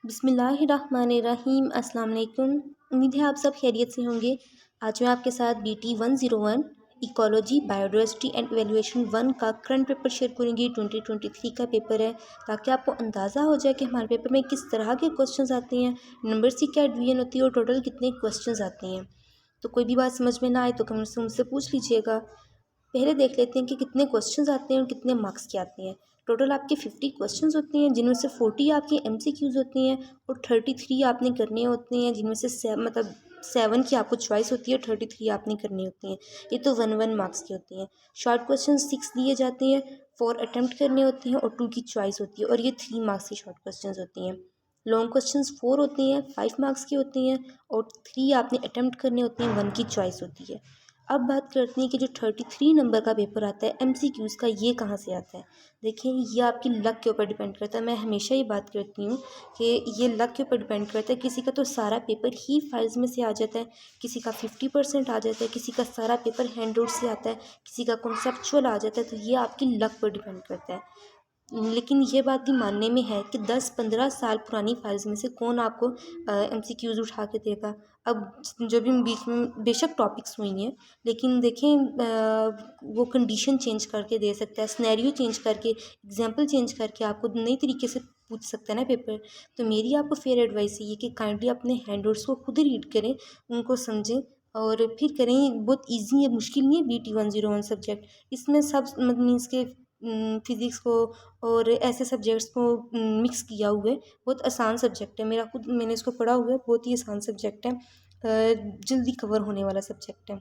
बिस्मिल्लाहिर्रहमानिर्रहीम। अस्सलाम वालेकुम। उम्मीद है आप सब खैरियत से होंगे। आज मैं आपके साथ BT 101 ecology biodiversity and evaluation 1 का करंट पेपर शेयर करूँगी। 2023 का पेपर है, ताकि आपको अंदाज़ा हो जाए कि हमारे पेपर में किस तरह के क्वेश्चंस आते हैं, नंबर्स की क्या डिवीजन होती है और टोटल कितने क्वेश्चंस आते हैं। तो कोई भी बात समझ में ना आए तो कमेंट से मुझसे पूछ लीजिएगा। पहले देख लेते हैं कि कितने क्वेश्चंस आते हैं और कितने मार्क्स के आते हैं। टोटल आपके 50 क्वेश्चंस होते हैं, जिनमें से 40 आपकी MCQs होती हैं और 33 आपने करने होते हैं, जिनमें से 7 की आपको चॉइस होती है, 33 आपने करनी होती हैं। ये तो 1 मार्क्स की होती हैं। शॉर्ट क्वेश्चन 6 दिए जाते हैं, 4 अटैम्प्ट करने होते हैं और 2 की चॉइस होती है, और ये 3 मार्क्स की शॉर्ट क्वेश्चन होती हैं। लॉन्ग क्वेश्चन 4 होती हैं, 5 मार्क्स की होती हैं और 3 आपने अटैम्प्ट करने होते हैं, 1 की चॉइस होती है। अब बात करते हैं कि जो 33 नंबर का पेपर आता है MCQs का, ये कहाँ से आता है। देखिए, ये आपकी लक के ऊपर डिपेंड करता है। मैं हमेशा ये बात करती हूँ कि ये लक के ऊपर डिपेंड करता है। किसी का तो सारा पेपर ही फाइल्स में से आ जाता है, किसी का 50% आ जाता है, किसी का सारा पेपर हैंड आउट से आता है, किसी का कॉन्सेप्चुअल आ जाता है। तो ये आपकी लक पर डिपेंड करता है। लेकिन ये बात भी मानने में है कि 10-15 साल पुरानी फाइल्स में से कौन आपको MCQs उठा के देगा। अब जो भी बीच में बेशक टॉपिक्स हुई हैं, लेकिन देखें वो कंडीशन चेंज करके दे सकता है, सिनेरियो चेंज करके, एग्जांपल चेंज करके आपको नई तरीके से पूछ सकता है ना पेपर। तो मेरी आपको फेयर एडवाइस ये कि काइंडली अपने हैंडआउट्स को खुद रीड करें, उनको समझें और फिर करें। बहुत ईजी है, मुश्किल नहीं है BT 101 सब्जेक्ट। इसमें सब मीन्स के फिज़िक्स को और ऐसे सब्जेक्ट्स को मिक्स किया हुआ है। बहुत आसान सब्जेक्ट है, मेरा खुद मैंने इसको पढ़ा हुआ है, बहुत ही आसान सब्जेक्ट है, जल्दी कवर होने वाला सब्जेक्ट है।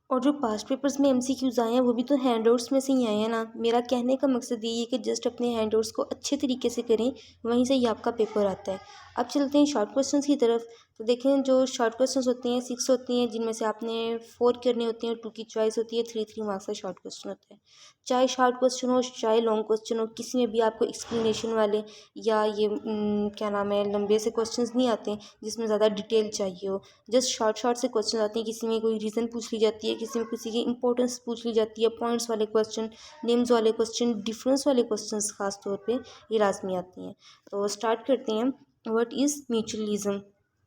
और जो पास्ट पेपर्स में MCQs आए हैं वो भी तो हैंडआउट्स में से ही आए हैं ना। मेरा कहने का मकसद ये है कि जस्ट अपने हैंडआउट्स को अच्छे तरीके से करें, वहीं से ही आपका पेपर आता है। अब चलते हैं शॉर्ट क्वेश्चंस की तरफ। तो देखें, जो शॉर्ट क्वेश्चंस होते हैं 6 होती हैं, जिनमें से आपने 4 करने होते हैं, 2 की चॉइस होती है, 3 मार्क्स का शॉर्ट क्वेश्चन होता है। चाहे शॉर्ट क्वेश्चन हो चाहे लॉन्ग क्वेश्चन हो, किसी में भी आपको एक्सप्लेनेशन वाले या ये क्या नाम है, लंबे से क्वेश्चन नहीं आते हैं जिसमें ज़्यादा डिटेल चाहिए हो। जस्ट शॉर्ट शॉर्ट से क्वेश्चन आते हैं। किसी में कोई रीज़न पूछ ली जाती है, किसी में किसी की इंपॉर्टेंस पूछ ली जाती है, पॉइंट्स वाले क्वेश्चन, नेम्स वाले क्वेश्चन, डिफरेंस वाले क्वेश्चन खास तौर पे ये लाजमी आती हैं। तो स्टार्ट करते हैं। What is mutualism.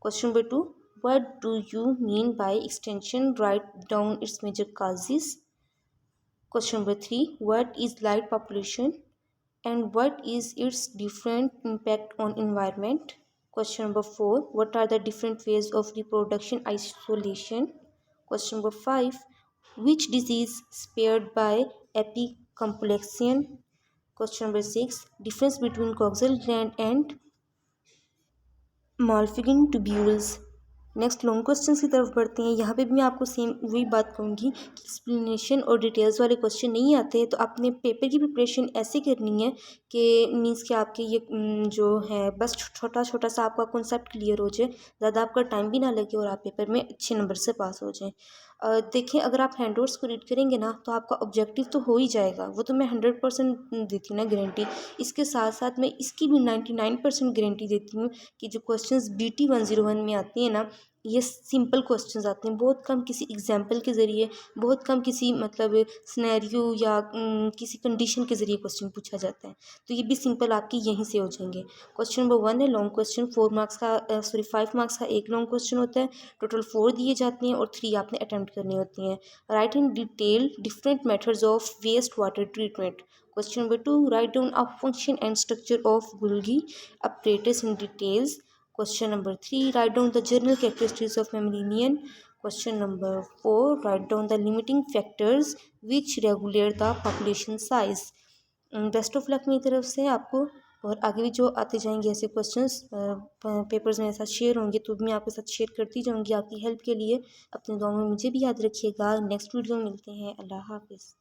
Question number 2, what do you mean by extinction, write down its major causes. Question number 3, what is light population and what is its different impact on environment? Question number 4, what are the different ways of reproduction isolation? Question number 5, which disease spared by epicomplexan? Question number 6, difference between coxal gland and Malpighian tubules। Next long question की तरफ बढ़ते हैं। यहाँ पे भी मैं आपको same वही बात कहूँगी कि एक्सप्लेनेशन और डिटेल्स वाले क्वेश्चन नहीं आते, तो आपने पेपर की प्रिपरेशन ऐसे करनी है कि मीन्स कि आपके ये जो है बस छोटा छोटा सा आपका कॉन्सेप्ट क्लियर हो जाए, ज़्यादा आपका टाइम भी ना लगे और आप पेपर में अच्छे नंबर से पास हो जाएँ। देखें, अगर आप हैंडआउट्स को रीड करेंगे ना तो आपका ऑब्जेक्टिव तो हो ही जाएगा, वो तो मैं 100% देती हूँ ना गारंटी। इसके साथ साथ मैं इसकी भी 99% गारंटी देती हूँ कि जो क्वेश्चंस BT 101 में आती हैं ना, ये सिंपल क्वेश्चंस आते हैं। बहुत कम किसी एग्जाम्पल के ज़रिए, बहुत कम किसी मतलब सिनेरियो या किसी कंडीशन के ज़रिए क्वेश्चन पूछा जाता है। तो ये भी सिंपल आपकी यहीं से हो जाएंगे। क्वेश्चन नंबर 1 है लॉन्ग क्वेश्चन, 5 मार्क्स का एक लॉन्ग क्वेश्चन होता है। टोटल 4 दिए जाते हैं और 3 आपने अटैम्प्ट करनी होती हैं। Write in detail different methods of waste water treatment. Question number 2, write down a function and structure of Golgi apparatus in details. Question number 3, write down the general characteristics of mammalian. Question number 4, write down the limiting factors which regulate the population size. Best of luck मेरी तरफ से आपको, और आगे भी जो आते जाएंगे ऐसे क्वेश्चंस पेपर्स मेरे साथ शेयर होंगे तो मैं आपके साथ शेयर करती जाऊंगी आपकी हेल्प के लिए। अपने दुआओं में मुझे भी याद रखिएगा। नेक्स्ट वीडियो में मिलते हैं। अल्लाह हाफिज़।